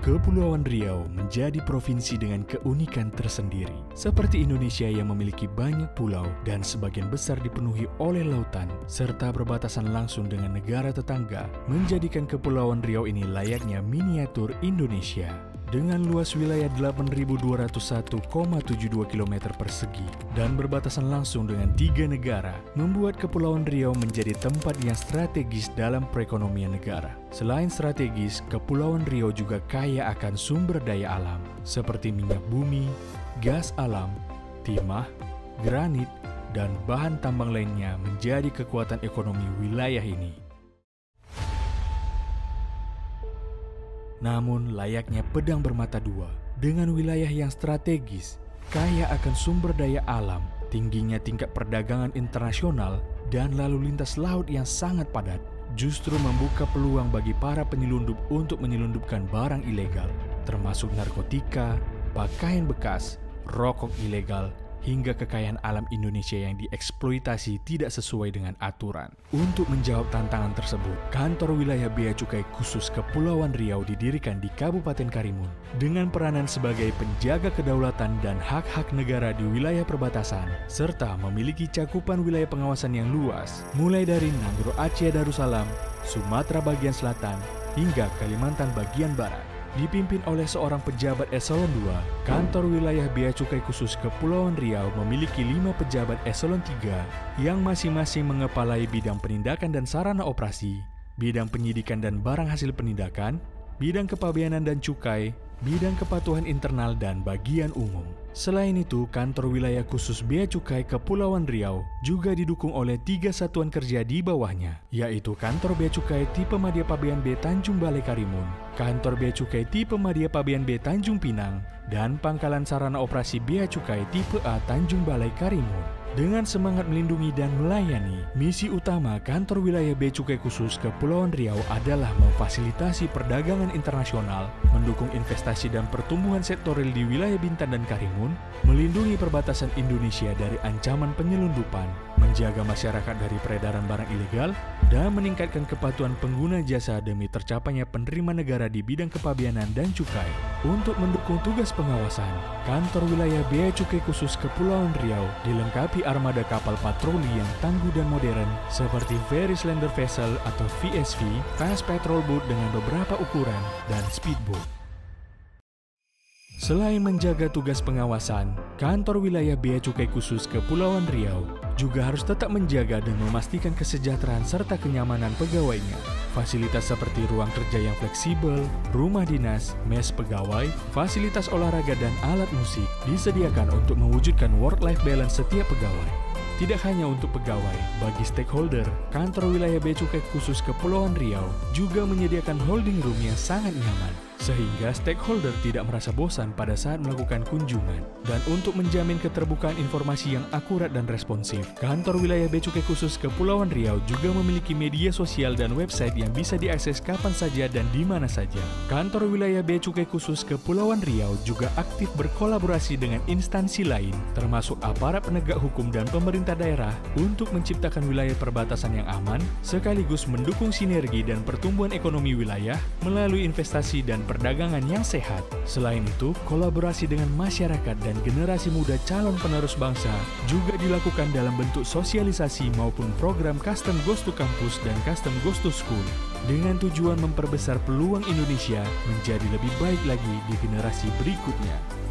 Kepulauan Riau menjadi provinsi dengan keunikan tersendiri. Seperti Indonesia yang memiliki banyak pulau dan sebagian besar dipenuhi oleh lautan, serta berbatasan langsung dengan negara tetangga, menjadikan Kepulauan Riau ini layaknya miniatur Indonesia. Dengan luas wilayah 8.201,72 km persegi dan berbatasan langsung dengan 3 negara, membuat Kepulauan Riau menjadi tempat yang strategis dalam perekonomian negara. Selain strategis, Kepulauan Riau juga kaya akan sumber daya alam, seperti minyak bumi, gas alam, timah, granit, dan bahan tambang lainnya menjadi kekuatan ekonomi wilayah ini. Namun layaknya pedang bermata dua, dengan wilayah yang strategis, kaya akan sumber daya alam, tingginya tingkat perdagangan internasional, dan lalu lintas laut yang sangat padat, justru membuka peluang bagi para penyelundup untuk menyelundupkan barang ilegal, termasuk narkotika, pakaian bekas, rokok ilegal, hingga kekayaan alam Indonesia yang dieksploitasi tidak sesuai dengan aturan. Untuk menjawab tantangan tersebut, kantor wilayah Bea Cukai Khusus Kepulauan Riau didirikan di Kabupaten Karimun dengan peranan sebagai penjaga kedaulatan dan hak-hak negara di wilayah perbatasan, serta memiliki cakupan wilayah pengawasan yang luas, mulai dari Nangro Aceh Darussalam, Sumatera bagian selatan, hingga Kalimantan bagian barat. Dipimpin oleh seorang pejabat eselon 2, kantor wilayah Bea Cukai Khusus Kepulauan Riau memiliki 5 pejabat eselon 3 yang masing-masing mengepalai bidang penindakan dan sarana operasi, bidang penyidikan dan barang hasil penindakan, bidang kepabeanan dan cukai, bidang kepatuhan internal dan bagian umum. Selain itu, kantor wilayah khusus Bea Cukai Kepulauan Riau juga didukung oleh 3 satuan kerja di bawahnya, yaitu kantor Bea Cukai tipe Madya Pabean B Tanjung Balai Karimun, kantor Bea Cukai tipe Madya Pabean B Tanjung Pinang, dan pangkalan sarana operasi Bea Cukai tipe A Tanjung Balai Karimun. Dengan semangat melindungi dan melayani, misi utama kantor wilayah Bea Cukai Khusus Kepulauan Riau adalah memfasilitasi perdagangan internasional, mendukung investasi dan pertumbuhan sektoral di wilayah Bintan dan Karimun, melindungi perbatasan Indonesia dari ancaman penyelundupan, menjaga masyarakat dari peredaran barang ilegal, dan meningkatkan kepatuhan pengguna jasa demi tercapainya penerimaan negara di bidang kepabeanan dan cukai. Untuk mendukung tugas pengawasan, kantor wilayah Bea Cukai Khusus Kepulauan Riau dilengkapi armada kapal patroli yang tangguh dan modern seperti Very Slender Vessel atau VSV, Fast Patrol Boat dengan beberapa ukuran, dan speedboat. Selain menjaga tugas pengawasan, kantor wilayah Bea Cukai Khusus Kepulauan Riau juga harus tetap menjaga dan memastikan kesejahteraan serta kenyamanan pegawainya. Fasilitas seperti ruang kerja yang fleksibel, rumah dinas, mes pegawai, fasilitas olahraga dan alat musik disediakan untuk mewujudkan work-life balance setiap pegawai. Tidak hanya untuk pegawai, bagi stakeholder, kantor wilayah Bea Cukai Khusus Kepulauan Riau juga menyediakan holding room yang sangat nyaman, sehingga stakeholder tidak merasa bosan pada saat melakukan kunjungan. Dan untuk menjamin keterbukaan informasi yang akurat dan responsif, kantor wilayah Bea Cukai Khusus Kepulauan Riau juga memiliki media sosial dan website yang bisa diakses kapan saja dan di mana saja. Kantor wilayah Bea Cukai Khusus Kepulauan Riau juga aktif berkolaborasi dengan instansi lain, termasuk aparat penegak hukum dan pemerintah daerah, untuk menciptakan wilayah perbatasan yang aman, sekaligus mendukung sinergi dan pertumbuhan ekonomi wilayah melalui investasi dan perdagangan yang sehat. Selain itu, kolaborasi dengan masyarakat dan generasi muda calon penerus bangsa juga dilakukan dalam bentuk sosialisasi maupun program Custom Goes to Campus dan Custom Goes to School, dengan tujuan memperbesar peluang Indonesia menjadi lebih baik lagi di generasi berikutnya.